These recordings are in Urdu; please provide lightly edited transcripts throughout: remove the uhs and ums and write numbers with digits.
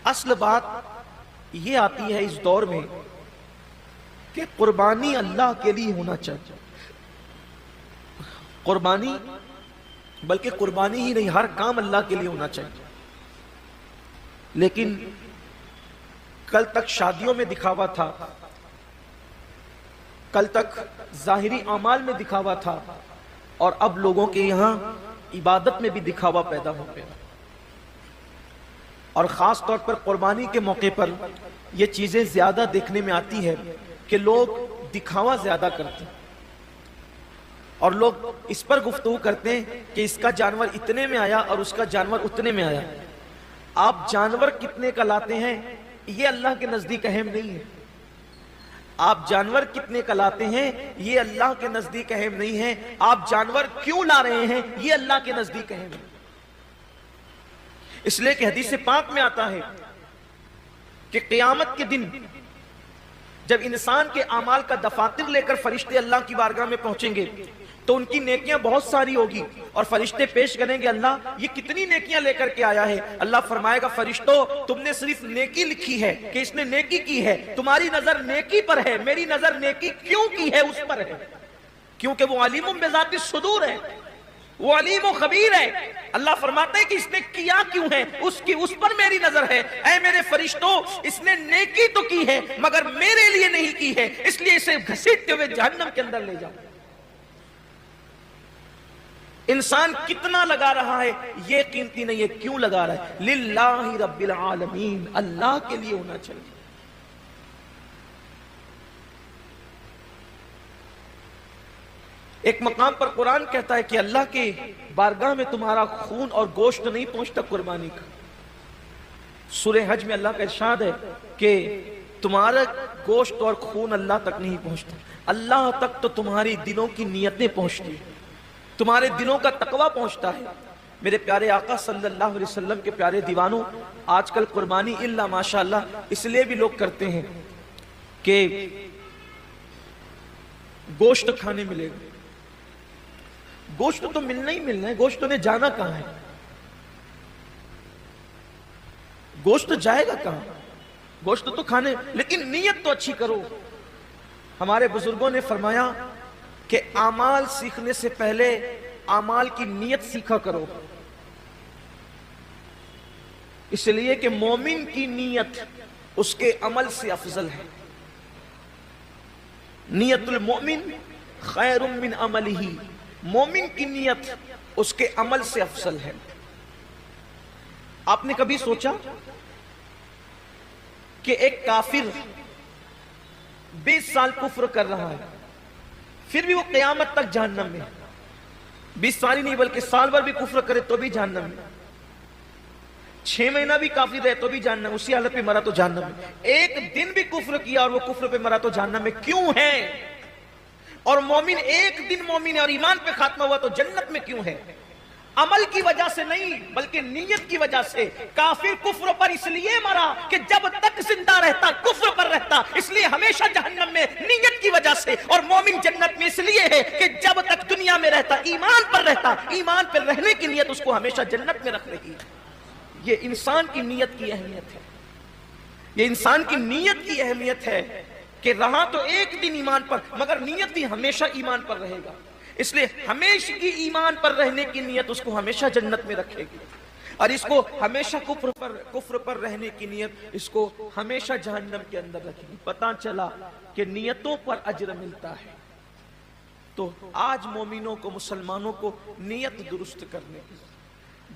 اصل بات یہ آتی ہے اس دور میں کہ قربانی اللہ کے لیے ہونا چاہیے. قربانی، بلکہ قربانی ہی نہیں، ہر کام اللہ کے لیے ہونا چاہیے. لیکن کل تک شادیوں میں دکھاوا تھا، کل تک ظاہری اعمال میں دکھاوا تھا، اور اب لوگوں کے یہاں عبادت میں بھی دکھاوا پیدا ہو گیا. اور خاص طور پر قربانی کے موقع پر یہ چیزیں زیادہ دیکھنے میں آتی ہے کہ لوگ دکھاوا زیادہ کرتے ہیں، اور لوگ اس پر گفتگو کرتے ہیں کہ اس کا جانور اتنے میں آیا اور اس کا جانور اتنے میں آیا. آپ جانور کتنے کا لاتے ہیں یہ اللہ کے نزدیک اہم نہیں ہے. آپ جانور کتنے کا لاتے ہیں یہ اللہ کے نزدیک اہم نہیں ہے. آپ جانور کیوں لا رہے ہیں یہ اللہ کے نزدیک اہم ہے. اس لیے کہ حدیث پاک میں آتا ہے کہ قیامت کے دن جب انسان کے اعمال کا دفاتر لے کر فرشتے اللہ کی بارگاہ میں پہنچیں گے تو ان کی نیکیاں بہت ساری ہوگی، اور فرشتے پیش کریں گے اللہ یہ کتنی نیکیاں لے کر کے آیا ہے. اللہ فرمائے گا فرشتوں تم نے صرف نیکی لکھی ہے کہ اس نے نیکی کی ہے، تمہاری نظر نیکی پر ہے، میری نظر نیکی کیوں کی ہے اس پر ہے، کیونکہ وہ علیم بذات الصدور ہے، وہ علیم و خبیر ہے. اللہ فرماتا ہے کہ اس نے کیا کیوں ہے، اس پر میری نظر ہے. اے میرے فرشتوں اس نے نیکی تو کی ہے مگر میرے لیے نہیں کی ہے، اس لیے اسے گھسیٹتے ہوئے جہنم کے اندر لے جاؤ. انسان کتنا لگا رہا ہے یہ قیمتی نہیں ہے. کیوں لگا رہا ہے؟ للہ رب العالمین، اللہ کے لیے ہونا چاہیے. ایک مقام پر قرآن کہتا ہے کہ اللہ کے بارگاہ میں تمہارا خون اور گوشت نہیں پہنچتا قربانی کا. سورہ حج میں اللہ کا ارشاد ہے کہ تمہارا گوشت اور خون اللہ تک نہیں پہنچتا، اللہ تک تو تمہاری دلوں کی نیتیں پہنچتی ہیں، تمہارے دلوں کا تقوی پہنچتا ہے. میرے پیارے آقا صلی اللہ علیہ وسلم کے پیارے دیوانوں، آج کل قربانی اللہ ماشاءاللہ اس لیے بھی لوگ کرتے ہیں کہ گوشت کھانے ملے گا. گوشت تو ملنا ہی ملنا ہے، گوشت نے جانا کہاں ہے؟ گوشت جائے گا کہاں؟ گوشت تو کھانے، لیکن نیت تو اچھی کرو. ہمارے بزرگوں نے فرمایا کہ اعمال سیکھنے سے پہلے اعمال کی نیت سیکھا کرو، اس لیے کہ مومن کی نیت اس کے عمل سے افضل ہے. نیت المؤمن خیر من عملہ، مومن کی نیت اس کے عمل سے افضل ہے. آپ نے کبھی سوچا کہ ایک کافر 20 سال کفر کر رہا ہے پھر بھی وہ قیامت تک جہنم میں، 20 سال ہی نہیں بلکہ سال بھر بھی کفر کرے تو بھی جہنم میں، 6 مہینہ بھی کافر رہے تو بھی جہنم، اسی حالت پہ مرا تو جہنم میں، ایک دن بھی کفر کیا اور وہ کفر پہ مرا تو جہنم میں. کیوں ہے؟ اور مومن ایک دن مومن ہے اور ایمان پہ خاتمہ ہوا تو جنت میں کیوں ہے؟ عمل کی وجہ سے نہیں بلکہ نیت کی وجہ سے. کافر کفر پر اس لیے مرا کہ جب تک زندہ رہتا کفر پر رہتا، اس لیے ہمیشہ جہنم میں نیت کی وجہ سے. اور مومن جنت میں اس لیے ہے کہ جب تک دنیا میں رہتا ایمان پر رہتا، ایمان پر رہنے کی نیت اس کو ہمیشہ جنت میں رکھ رہی ہے. یہ انسان کی نیت کی اہمیت ہے، یہ انسان کی نیت کی اہمیت ہے کہ رہا تو ایک دن ایمان پر مگر نیت بھی ہمیشہ ایمان پر رہے گا. اس لیے ہمیشہ کی ایمان پر رہنے کی نیت اس کو ہمیشہ جنت میں رکھے گی، اور اس کو ہمیشہ کفر پر رہنے کی نیت اس کو ہمیشہ جہنم کے اندر رکھے گی. پتہ چلا کہ نیتوں پر اجر ملتا ہے. تو آج مومنوں کو، مسلمانوں کو نیت درست کرنے کی.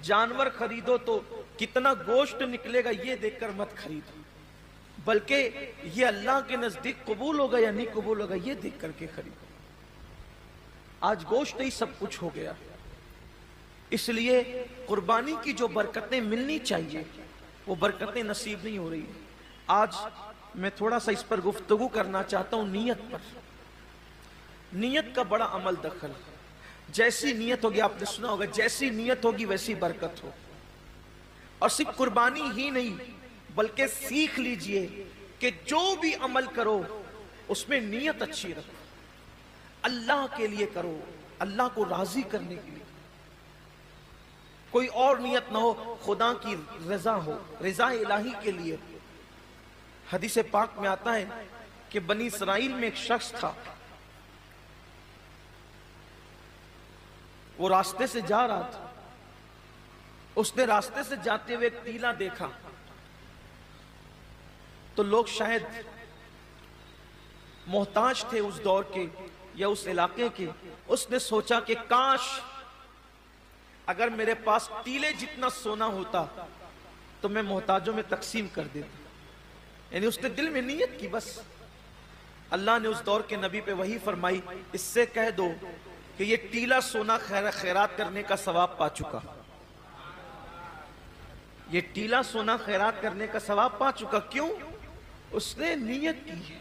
جانور خریدو تو کتنا گوشت نکلے گا یہ دیکھ کر مت خریدو، بلکہ یہ اللہ کے نزدیک قبول ہوگا یا نہیں قبول ہوگا یہ دیکھ کر کے خریدو. آج گوشت ہی سب کچھ ہو گیا، اس لیے قربانی کی جو برکتیں ملنی چاہیے وہ برکتیں نصیب نہیں ہو رہی. آج میں تھوڑا سا اس پر گفتگو کرنا چاہتا ہوں نیت پر. نیت کا بڑا عمل دخل. جیسی نیت ہوگی، آپ نے سنا ہوگا جیسی نیت ہوگی ویسی برکت ہو. اور صرف قربانی ہی نہیں بلکہ سیکھ لیجئے کہ جو بھی عمل کرو اس میں نیت اچھی رکھو، اللہ کے لیے کرو، اللہ کو راضی کرنے کے لیے. کوئی اور نیت نہ ہو، خدا کی رضا ہو، رضا الہی کے لیے۔ حدیث پاک میں آتا ہے کہ بنی اسرائیل میں ایک شخص تھا، وہ راستے سے جا رہا تھا، اس نے راستے سے جاتے ہوئے ایک ٹیلا دیکھا، تو لوگ شاید محتاج تھے اس دور کے یا اس علاقے کے، اس نے سوچا کہ کاش اگر میرے پاس ٹیلے جتنا سونا ہوتا تو میں محتاجوں میں تقسیم کر دیتا۔ یعنی اس نے دل میں نیت کی، بس اللہ نے اس دور کے نبی پہ وحی فرمائی، اس سے کہہ دو کہ یہ ٹیلا سونا خیرات کرنے کا ثواب پا چکا، یہ ٹیلا سونا خیرات کرنے کا ثواب پا چکا۔ کیوں؟ اس نے نیت کی ہے۔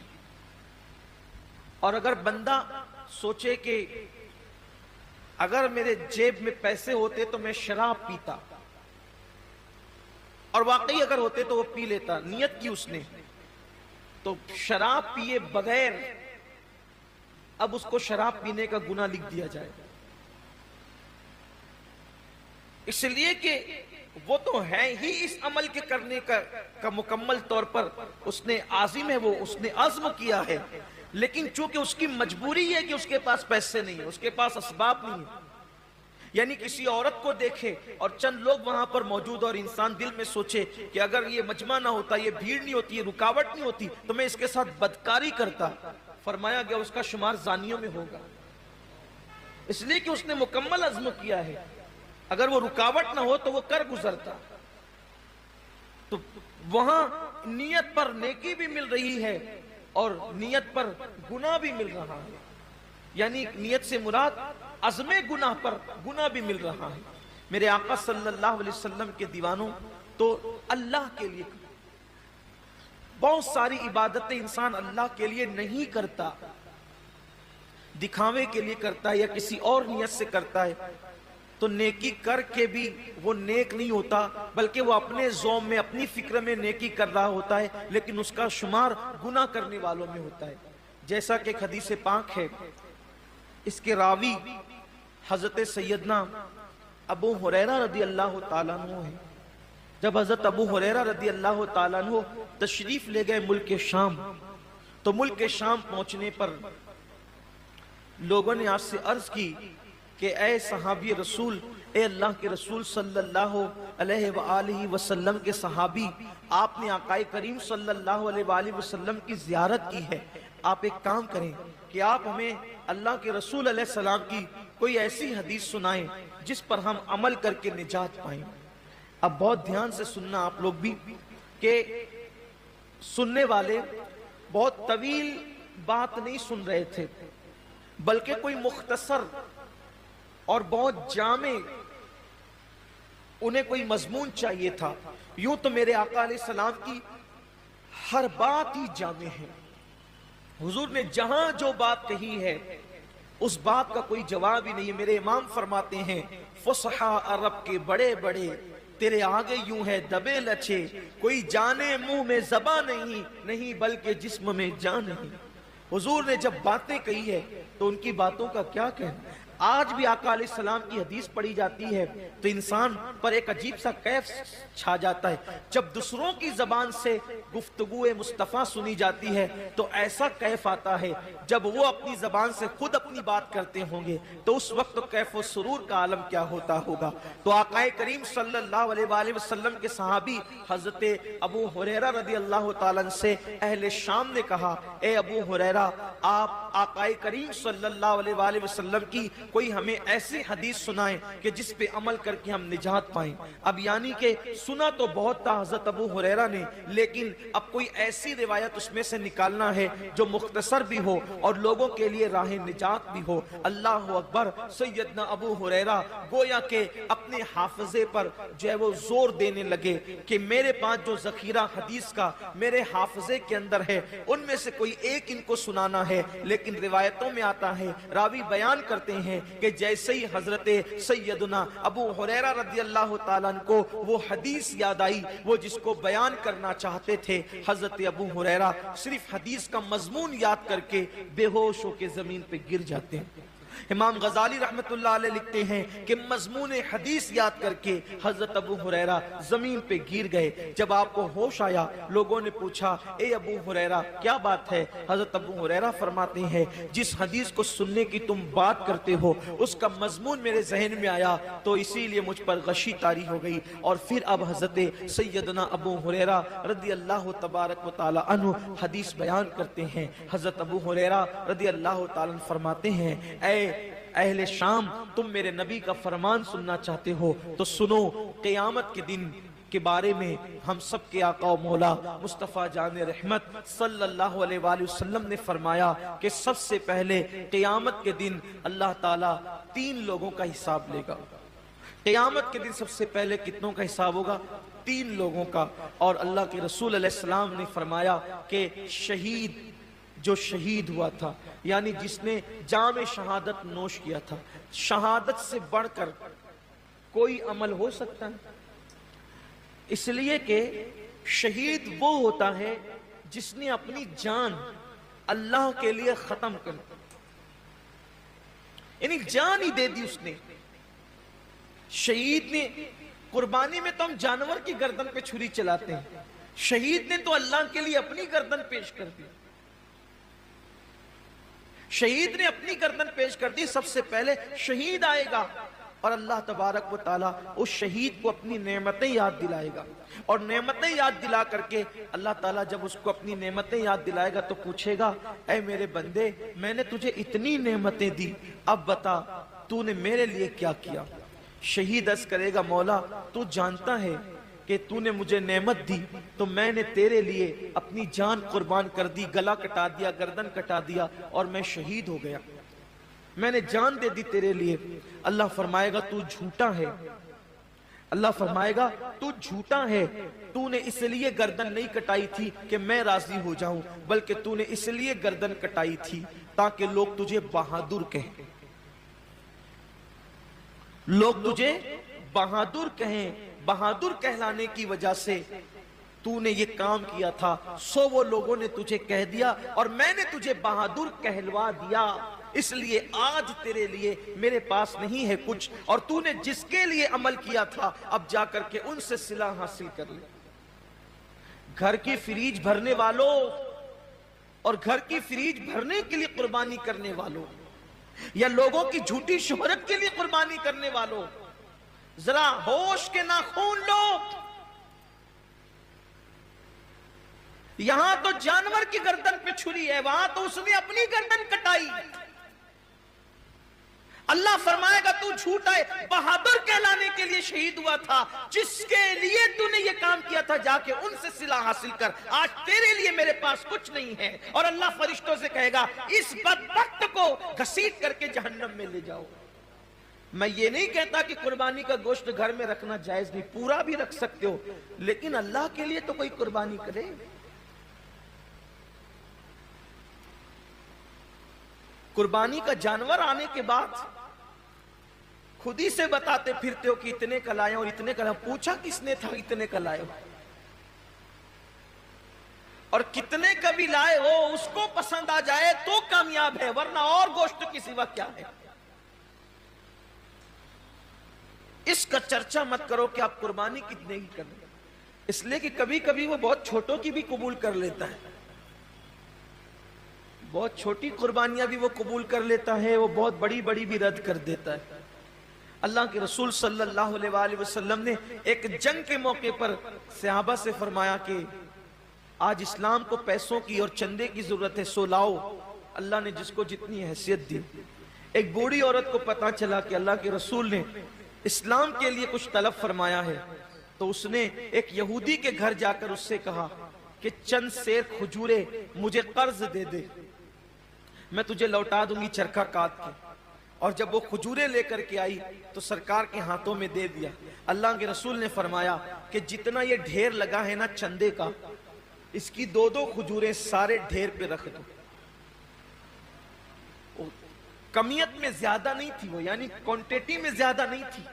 اور اگر بندہ سوچے کہ اگر میرے جیب میں پیسے ہوتے تو میں شراب پیتا، اور واقعی اگر ہوتے تو وہ پی لیتا، نیت کی اس نے، تو شراب پیے بغیر اب اس کو شراب پینے کا گناہ لکھ دیا جائے، اس لیے کہ وہ تو ہے ہی اس عمل کے کرنے کا مکمل طور پر اس نے عازم ہے، وہ اس نے عزم کیا ہے، لیکن چونکہ اس کی مجبوری ہے کہ اس کے پاس پیسے نہیں ہیں، اس کے پاس اسباب نہیں ہیں، یعنی کسی عورت کو دیکھے اور چند لوگ وہاں پر موجود اور انسان دل میں سوچے کہ اگر یہ مجمع نہ ہوتا، یہ بھیڑ نہیں ہوتی، یہ رکاوٹ نہیں ہوتی تو میں اس کے ساتھ بدکاری کرتا، فرمایا گیا اس کا شمار زانیوں میں ہوگا، اس لیے کہ اس نے مکمل عزم کیا ہے۔ اگر وہ رکاوٹ نہ ہو تو وہ کر گزرتا۔ تو وہاں نیت پر نیکی بھی مل رہی ہے اور نیت پر گناہ بھی مل رہا ہے، یعنی نیت سے مراد عزم گناہ پر گناہ بھی مل رہا ہے۔ میرے آقا صلی اللہ علیہ وسلم کے دیوانوں، تو اللہ کے لیے بہت ساری عبادتیں انسان اللہ کے لیے نہیں کرتا، دکھاوے کے لیے کرتا ہے یا کسی اور نیت سے کرتا ہے، تو نیکی کر کے بھی وہ نیک نہیں ہوتا، بلکہ وہ اپنے ذوق میں اپنی فکر میں نیکی کر رہا ہوتا ہے، لیکن اس کا شمار گناہ کرنے والوں میں ہوتا ہے۔ جیسا کہ ایک حدیث پاک ہے، اس کے راوی حضرت سیدنا ابو ہریرہ رضی اللہ تعالیٰ عنہ ہے۔ جب حضرت ابو ہریرہ رضی اللہ تعالیٰ عنہ تشریف لے گئے ملک شام، تو ملک شام پہنچنے پر لوگوں نے آپ سے عرض کی کہ اے صحابی رسول، اے اللہ کے رسول صلی اللہ علیہ وآلہ وسلم کے صحابی، آپ نے آقا کریم صلی اللہ علیہ وآلہ وسلم کی زیارت کی ہے، آپ ایک کام کریں کہ آپ ہمیں اللہ کے رسول علیہ السلام کی کوئی ایسی حدیث سنائیں جس پر ہم عمل کر کے نجات پائیں۔ اب بہت دھیان سے سننا آپ لوگ بھی، کہ سننے والے بہت طویل بات نہیں سن رہے تھے، بلکہ کوئی مختصر اور بہت جامع انہیں کوئی مضمون چاہیے تھا۔ یوں تو میرے آقا علیہ السلام کی ہر بات ہی جامع ہے، حضور نے جہاں جو بات کہی ہے اس بات کا کوئی جواب ہی نہیں ہے۔ میرے امام فرماتے ہیں، فصحا عرب کے بڑے بڑے تیرے آگے یوں ہے دبے لچے، کوئی جانے منہ میں زباں نہیں بلکہ جسم میں جان نہیں۔ حضور نے جب باتیں کہی ہے تو ان کی باتوں کا کیا کہنا۔ آج بھی آقا علیہ السلام کی حدیث پڑھی جاتی ہے تو انسان پر ایک عجیب سا کیف چھا جاتا ہے۔ جب دوسروں کی زبان سے گفتگو مصطفیٰ سنی جاتی ہے تو ایسا کیف آتا ہے، جب وہ اپنی زبان سے خود اپنی بات کرتے ہوں گے تو اس وقت کیف و سرور کا عالم کیا ہوتا ہوگا۔ تو آقا کریم صلی اللہ علیہ وآلہ وسلم کے صحابی حضرت ابو ہریرہ رضی اللہ تعالیٰ عنہ سے اہل شام نے کہا، اے ابو ہریرہ، آپ آقا کریم صلی اللہ علیہ وآلہ وسلم کی کوئی ہمیں ایسی حدیث سنائیں کہ جس پہ عمل کر کے ہم نجات پائیں۔ اب یعنی کہ سنا تو بہت تھا حضرت ابو ہریرہ نے، لیکن اب کوئی ایسی روایت اس میں سے نکالنا ہے جو مختصر بھی ہو اور لوگوں کے لیے راہ نجات بھی ہو۔ اللہ اکبر۔ سیدنا ابو ہریرہ گویا کہ اپنے حافظے پر جو ہے وہ زور دینے لگے کہ میرے پاس جو ذخیرہ حدیث کا میرے حافظے کے اندر ہے ان میں سے کوئی ایک ان کو سنانا ہے۔ لیکن روایتوں میں آتا ہے، راوی بیان کرتے ہیں کہ جیسے ہی حضرت سیدنا ابو ہریرہ رضی اللہ تعالیٰ عنہ کو وہ حدیث یاد آئی، وہ جس کو بیان کرنا چاہتے تھے، حضرت ابو ہریرہ صرف حدیث کا مضمون یاد کر کے بے ہوش ہو کے زمین پہ گر جاتے ہیں۔ امام غزالی رحمت اللہ علیہ لکھتے ہیں کہ مضمون حدیث یاد کر کے حضرت ابو ہریرہ زمین پہ گر گئے۔ جب آپ کو ہوش آیا لوگوں نے پوچھا اے ابو ہریرہ کیا بات ہے؟ حضرت ابو ہریرہ فرماتے ہیں جس حدیث کو سننے کی تم بات کرتے ہو اس کا مضمون میرے ذہن میں آیا تو اسی لیے مجھ پر غشی طاری ہو گئی، اور پھر اب حضرت سیدنا ابو ہریرہ رضی اللہ تبارک و تعالی عنہ حدیث بیان کرتے ہیں۔ حضرت ابو ہریرہ رضی اللہ تعالی عنہ فرماتے ہیں اے اہل شام، تم میرے نبی کا فرمان سننا چاہتے ہو تو سنو، قیامت کے دن کے بارے میں ہم سب کے آقا و مولا مصطفیٰ جان رحمت صلی اللہ علیہ وآلہ وسلم نے فرمایا کہ سب سے پہلے قیامت کے دن اللہ تعالیٰ 3 لوگوں کا حساب لے گا۔ قیامت کے دن سب سے پہلے کتنوں کا حساب ہوگا؟ 3 لوگوں کا۔ اور اللہ کے رسول علیہ السلام نے فرمایا کہ شہید، جو شہید ہوا تھا یعنی جس نے جام شہادت نوش کیا تھا، شہادت سے بڑھ کر کوئی عمل ہو سکتا ہے؟ اس لیے کہ شہید وہ ہوتا ہے جس نے اپنی جان اللہ کے لیے ختم کر دی، یعنی جان ہی دے دی اس نے۔ شہید نے، قربانی میں تو ہم جانور کی گردن پہ چھری چلاتے ہیں، شہید نے تو اللہ کے لیے اپنی گردن پیش کر دی۔ شہید نے اپنی گردن پیش کر دی۔ سب سے پہلے شہید آئے گا اور اللہ تبارک و تعالیٰ اس شہید کو اپنی نعمتیں یاد دلائے گا، اور نعمتیں یاد دلا کر کے اللہ تعالیٰ جب اس کو اپنی نعمتیں یاد دلائے گا تو پوچھے گا اے میرے بندے، میں نے تجھے اتنی نعمتیں دی، اب بتا تو نے میرے لیے کیا کیا؟ شہید عرض کرے گا مولا تو جانتا ہے کہ تو نے مجھے نعمت دی تو میں نے تیرے لیے اپنی جان قربان کر دی، گلا کٹا دیا، گردن کٹا دیا اور میں شہید ہو گیا، میں نے جان دے دی تیرے لیے۔ اللہ فرمائے گا تو جھوٹا ہے، اللہ فرمائے گا تو جھوٹا ہے، تو نے اس لیے گردن نہیں کٹائی تھی کہ میں راضی ہو جاؤں، بلکہ تو نے اس لیے گردن کٹائی تھی تاکہ لوگ تجھے بہادر کہیں، لوگ تجھے بہادر کہیں، بہادر کہلانے کی وجہ سے تو نے یہ کام کیا تھا، سو وہ لوگوں نے تجھے کہہ دیا اور میں نے تجھے بہادر کہلوا دیا، اس لیے آج تیرے لیے میرے پاس نہیں ہے کچھ، اور تو نے جس کے لیے عمل کیا تھا اب جا کر کے ان سے صلہ حاصل کر لے۔ گھر کی فریج بھرنے والوں اور گھر کی فریج بھرنے کے لیے قربانی کرنے والوں، یا لوگوں کی جھوٹی شہرت کے لیے قربانی کرنے والوں، ذرا ہوش کے ناخون لو۔ یہاں تو جانور کی گردن پہ چھری ہے، وہاں تو اس نے اپنی گردن کٹائی۔ اللہ فرمائے گا تو جھوٹا ہے، بہادر کہلانے کے لیے شہید ہوا تھا، جس کے لیے تو نے یہ کام کیا تھا جا کے ان سے صلہ حاصل کر، آج تیرے لیے میرے پاس کچھ نہیں ہے۔ اور اللہ فرشتوں سے کہے گا اس بدبخت کو گھسیٹ کر کے جہنم میں لے جاؤ۔ میں یہ نہیں کہتا کہ قربانی کا گوشت گھر میں رکھنا جائز نہیں، پورا بھی رکھ سکتے ہو، لیکن اللہ کے لیے تو کوئی قربانی کرے۔ قربانی کا جانور آنے کے بعد خود ہی سے بتاتے پھرتے ہو کہ اتنے کا لائے اور اتنے کا لائے، پوچھا کس نے تھا اتنے کا لائے ہو؟ اور کتنے کا بھی لائے ہو اس کو پسند آ جائے تو کامیاب ہے، ورنہ اور گوشت کی سوا کیا ہے؟ اس کا چرچا مت کرو کہ آپ قربانی کتنے کی کریں، اس لیے کہ کبھی کبھی وہ بہت چھوٹوں کی بھی قبول کر لیتا ہے، بہت چھوٹی قربانیاں بھی وہ قبول کر لیتا ہے، وہ بہت بڑی بڑی بھی رد کر دیتا ہے۔ اللہ کے رسول صلی اللہ علیہ وآلہ وسلم نے ایک جنگ کے موقع پر صحابہ سے فرمایا کہ آج اسلام کو پیسوں کی اور چندے کی ضرورت ہے، سو لاؤ، اللہ نے جس کو جتنی حیثیت دی۔ ایک بوڑھی عورت کو پتا چلا کہ اللہ کے رسول نے اسلام کے لیے کچھ طلب فرمایا ہے، تو اس نے ایک یہودی کے گھر جا کر اس سے کہا کہ چند سیر کھجورے مجھے قرض دے دے، میں تجھے لوٹا دوں گی چرخہ کاٹ کے۔ اور جب وہ کھجورے لے کر کے آئی تو سرکار کے ہاتھوں میں دے دیا۔ اللہ کے رسول نے فرمایا کہ جتنا یہ ڈھیر لگا ہے نا چندے کا، اس کی 2 کھجوریں سارے ڈھیر پہ رکھ دو۔ کمیت میں زیادہ نہیں تھی وہ، یعنی کوانٹیٹی میں زیادہ نہیں تھی،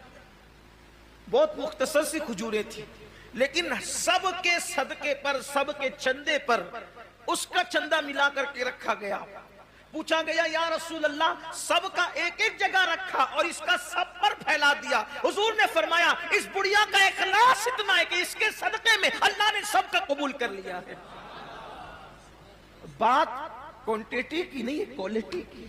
بہت مختصر سی کھجوریں تھی، لیکن سب کے صدقے پر، سب کے چندے پر اس کا چندہ ملا کر کے رکھا گیا۔ پوچھا گیا یا رسول اللہ سب کا ایک ایک جگہ رکھا اور اس کا سب پر پھیلا دیا. حضور نے فرمایا اس بڑھیا کا اخلاص اتنا ہے کہ اس کے صدقے میں اللہ نے سب کا قبول کر لیا ہے. بات کوانٹیٹی کی نہیں ہے، کوالٹی کی.